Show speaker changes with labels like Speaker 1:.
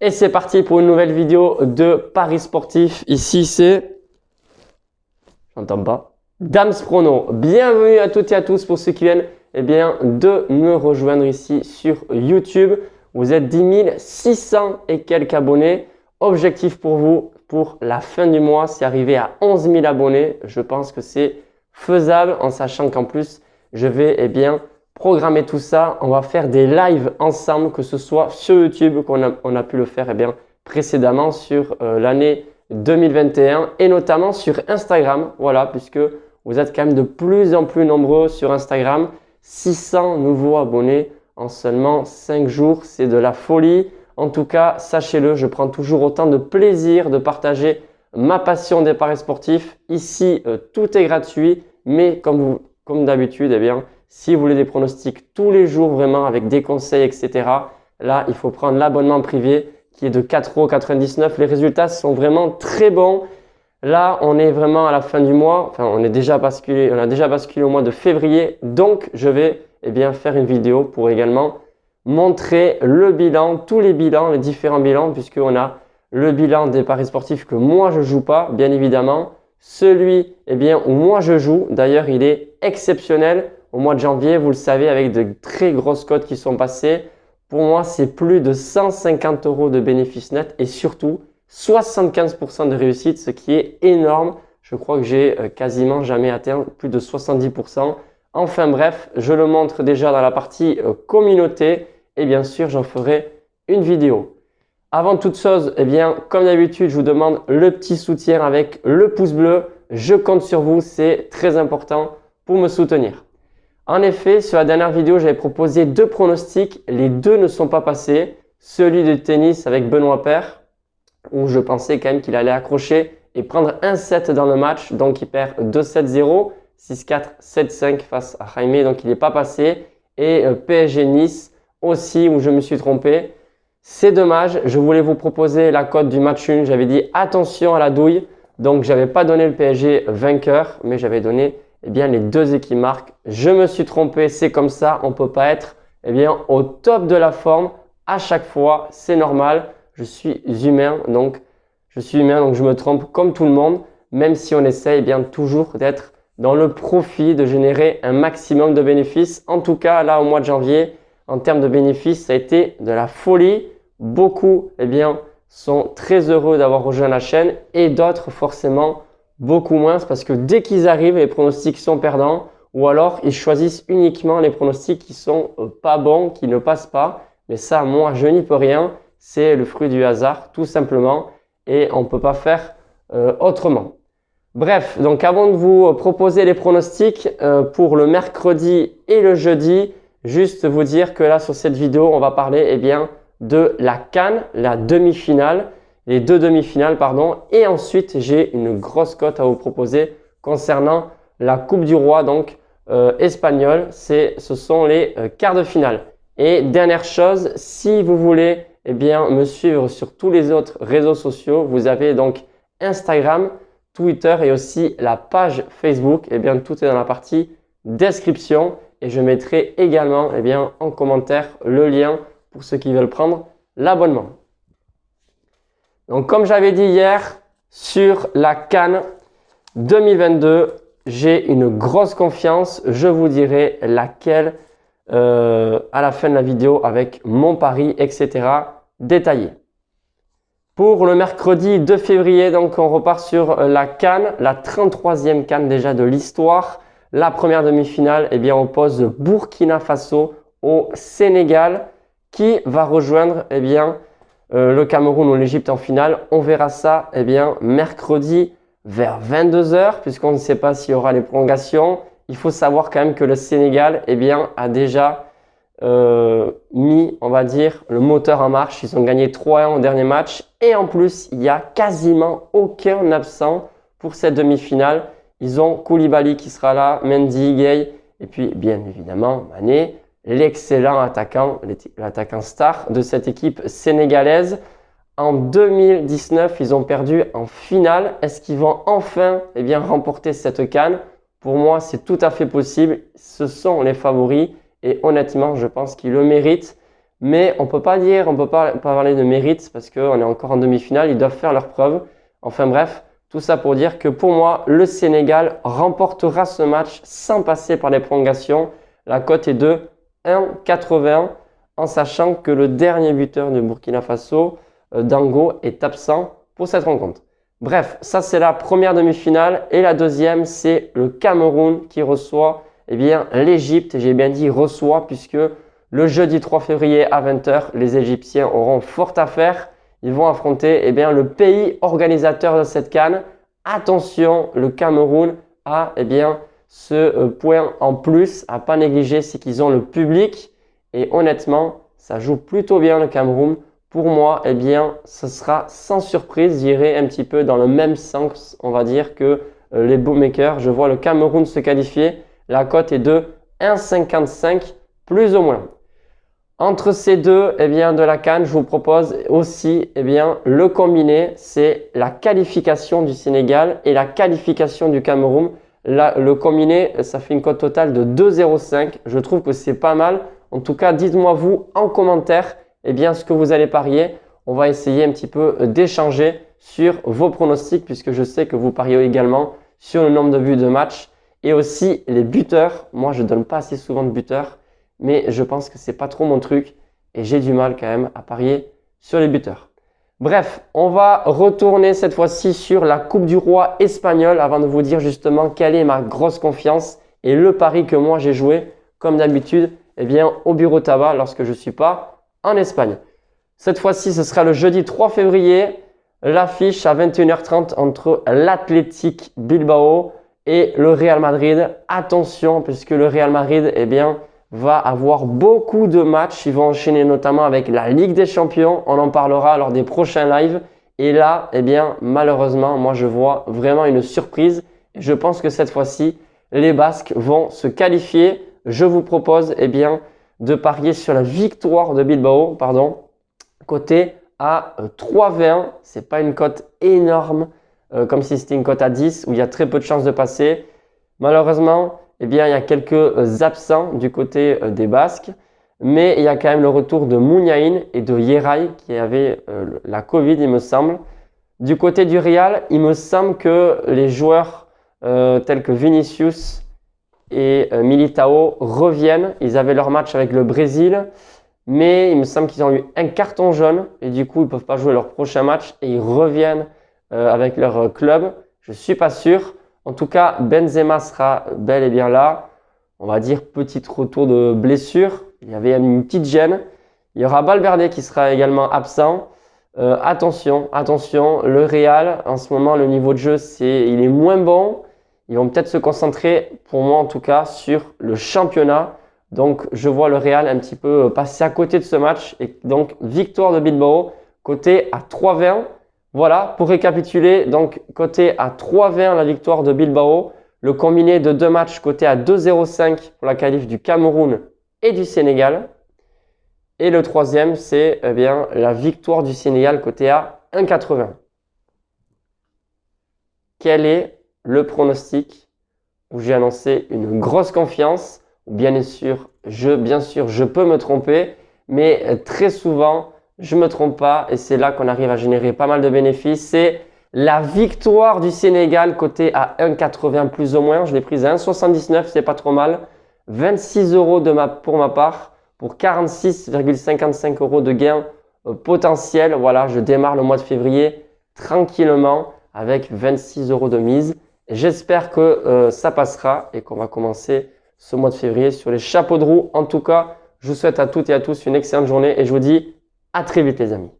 Speaker 1: Et c'est parti pour une nouvelle vidéo de Paris Sportif. Ici, c'est... J'entends pas. Dams Prono. Bienvenue à toutes et à tous pour ceux qui viennent de me rejoindre ici sur YouTube. Vous êtes 10 600 et quelques abonnés. Objectif pour vous, pour la fin du mois, c'est arriver à 11 000 abonnés. Je pense que c'est faisable en sachant qu'en plus, je vais programmer tout ça. On va faire des lives ensemble, que ce soit sur YouTube, on a pu le faire précédemment sur l'année 2021 et notamment sur Instagram. Voilà, puisque vous êtes quand même de plus en plus nombreux sur Instagram. 600 nouveaux abonnés en seulement 5 jours, c'est de la folie. En tout cas, sachez-le, je prends toujours autant de plaisir de partager ma passion des paris sportifs. Ici, tout est gratuit, mais comme d'habitude, si vous voulez des pronostics tous les jours vraiment avec des conseils, etc., là, il faut prendre l'abonnement privé qui est de 4,99 €. Les résultats sont vraiment très bons. Là, on est vraiment à la fin du mois. Enfin, on a déjà basculé au mois de février. Donc, je vais faire une vidéo pour également montrer le bilan, tous les bilans, les différents bilans, puisqu'on a le bilan des paris sportifs que moi, je joue pas, bien évidemment. Celui où moi, je joue. D'ailleurs, il est exceptionnel. Au mois de janvier, vous le savez, avec de très grosses cotes qui sont passées. Pour moi, c'est plus de 150 € de bénéfices nets et surtout 75% de réussite, ce qui est énorme. Je crois que j'ai quasiment jamais atteint plus de 70%. Enfin bref, je le montre déjà dans la partie communauté et bien sûr, j'en ferai une vidéo. Avant toute chose, comme d'habitude, je vous demande le petit soutien avec le pouce bleu. Je compte sur vous, c'est très important pour me soutenir. En effet, sur la dernière vidéo, j'avais proposé 2 pronostics. Les 2 ne sont pas passés. Celui de tennis avec Benoît Paire, où je pensais quand même qu'il allait accrocher et prendre un set dans le match. Donc, il perd 2-7-0, 6-4, 7-5 face à Jaime. Donc, il n'est pas passé. Et PSG Nice aussi, où je me suis trompé. C'est dommage. Je voulais vous proposer la cote du match 1. J'avais dit attention à la douille. Donc, je n'avais pas donné le PSG vainqueur, mais j'avais donné les 2 équipes marquent. Je me suis trompé, c'est comme ça. On ne peut pas être au top de la forme à chaque fois. C'est normal. Je suis humain, donc je me trompe comme tout le monde. Même si on essaie toujours d'être dans le profit, de générer un maximum de bénéfices. En tout cas, là au mois de janvier, en termes de bénéfices, ça a été de la folie. Beaucoup sont très heureux d'avoir rejoint la chaîne et d'autres forcément beaucoup moins parce que dès qu'ils arrivent, les pronostics sont perdants ou alors ils choisissent uniquement les pronostics qui sont pas bons, qui ne passent pas. Mais ça, moi, je n'y peux rien. C'est le fruit du hasard, tout simplement. Et on ne peut pas faire autrement. Bref, donc avant de vous proposer les pronostics pour le mercredi et le jeudi, juste vous dire que là, sur cette vidéo, on va parler de la CAN, la demi-finale. Les 2 demi-finales, pardon. Et ensuite, j'ai une grosse cote à vous proposer concernant la Coupe du Roi, donc espagnole. Ce sont les quarts de finale. Et dernière chose, si vous voulez me suivre sur tous les autres réseaux sociaux, vous avez donc Instagram, Twitter et aussi la page Facebook. Tout est dans la partie description. Et je mettrai également en commentaire le lien pour ceux qui veulent prendre l'abonnement. Donc, comme j'avais dit hier, sur la CAN 2022, j'ai une grosse confiance. Je vous dirai laquelle à la fin de la vidéo avec mon pari, etc. détaillé. Pour le mercredi 2 février, donc on repart sur la CAN, la 33e CAN déjà de l'histoire. La première demi-finale, oppose Burkina Faso au Sénégal qui va rejoindre le Cameroun ou l'Égypte en finale. On verra ça mercredi vers 22 h puisqu'on ne sait pas s'il y aura les prolongations. Il faut savoir quand même que le Sénégal a déjà mis, on va dire, le moteur en marche. Ils ont gagné 3-1 au dernier match et en plus, il n'y a quasiment aucun absent pour cette demi-finale. Ils ont Koulibaly qui sera là, Mendy, Gueye et puis bien évidemment Mané, l'excellent attaquant, l'attaquant star de cette équipe sénégalaise. En 2019, ils ont perdu en finale. Est-ce qu'ils vont enfin remporter cette CAN? Pour moi, c'est tout à fait possible. Ce sont les favoris et honnêtement, je pense qu'ils le méritent. Mais on peut pas parler de mérite parce qu'on est encore en demi-finale, ils doivent faire leurs preuves. Enfin bref, tout ça pour dire que pour moi, le Sénégal remportera ce match sans passer par les prolongations. La cote est de 1,81 en sachant que le dernier buteur de Burkina Faso, Dango, est absent pour cette rencontre. Bref, ça c'est la première demi-finale et la deuxième c'est le Cameroun qui reçoit l'Égypte. J'ai bien dit reçoit puisque le jeudi 3 février à 20 h, les Égyptiens auront fort à faire. Ils vont affronter le pays organisateur de cette CAN. Attention, le Cameroun a ce point en plus à pas négliger, c'est qu'ils ont le public. Et honnêtement, ça joue plutôt bien le Cameroun. Pour moi, ce sera sans surprise. J'irai un petit peu dans le même sens, on va dire, que les bookmakers. Je vois le Cameroun se qualifier. La cote est de 1,55 plus ou moins. Entre ces deux, de la CAN, je vous propose aussi le combiné. C'est la qualification du Sénégal et la qualification du Cameroun. Là, le combiné, ça fait une cote totale de 2,05. Je trouve que c'est pas mal. En tout cas, dites-moi vous en commentaire ce que vous allez parier. On va essayer un petit peu d'échanger sur vos pronostics puisque je sais que vous pariez également sur le nombre de buts de match et aussi les buteurs. Moi, je donne pas assez souvent de buteurs, mais je pense que c'est pas trop mon truc et j'ai du mal quand même à parier sur les buteurs. Bref, on va retourner cette fois-ci sur la Coupe du Roi espagnole avant de vous dire justement quelle est ma grosse confiance et le pari que moi j'ai joué comme d'habitude au bureau tabac lorsque je ne suis pas en Espagne. Cette fois-ci, ce sera le jeudi 3 février. L'affiche à 21 h 30 entre l'Athletic Bilbao et le Real Madrid. Attention, puisque le Real Madrid va avoir beaucoup de matchs. Ils vont enchaîner notamment avec la Ligue des Champions. On en parlera lors des prochains lives. Et là, malheureusement, moi je vois vraiment une surprise. Je pense que cette fois-ci, les Basques vont se qualifier. Je vous propose de parier sur la victoire de Bilbao, côté à 3,20. C'est pas une cote énorme, comme si c'était une cote à 10 où il y a très peu de chances de passer. Malheureusement, il y a quelques absents du côté des Basques, mais il y a quand même le retour de Mouniaïn et de Yeray qui avaient la Covid, il me semble. Du côté du Real, il me semble que les joueurs tels que Vinicius et Militao reviennent. Ils avaient leur match avec le Brésil, mais il me semble qu'ils ont eu un carton jaune et du coup, ils ne peuvent pas jouer leur prochain match et ils reviennent avec leur club. Je ne suis pas sûr. En tout cas, Benzema sera bel et bien là. On va dire petit retour de blessure. Il y avait une petite gêne. Il y aura Valverde qui sera également absent. Attention, le Real, en ce moment, le niveau de jeu, il est moins bon. Ils vont peut-être se concentrer, pour moi en tout cas, sur le championnat. Donc, je vois le Real un petit peu passer à côté de ce match. Et donc, victoire de Bilbao, côté à 3,20. Voilà, pour récapituler, donc côté à 3,20 la victoire de Bilbao. Le combiné de deux matchs côté à 2,05 pour la qualif du Cameroun et du Sénégal. Et le troisième, c'est la victoire du Sénégal côté à 1,80. Quel est le pronostic où j'ai annoncé une grosse confiance? Bien sûr, je peux me tromper, mais très souvent, je ne me trompe pas et c'est là qu'on arrive à générer pas mal de bénéfices. C'est la victoire du Sénégal côté à 1,80 plus ou moins. Je l'ai prise à 1,79, c'est pas trop mal. 26 € pour ma part, pour 46,55 € de gain potentiel. Voilà, je démarre le mois de février tranquillement avec 26 € de mise. J'espère que ça passera et qu'on va commencer ce mois de février sur les chapeaux de roue. En tout cas, je vous souhaite à toutes et à tous une excellente journée et je vous dis à très vite les amis.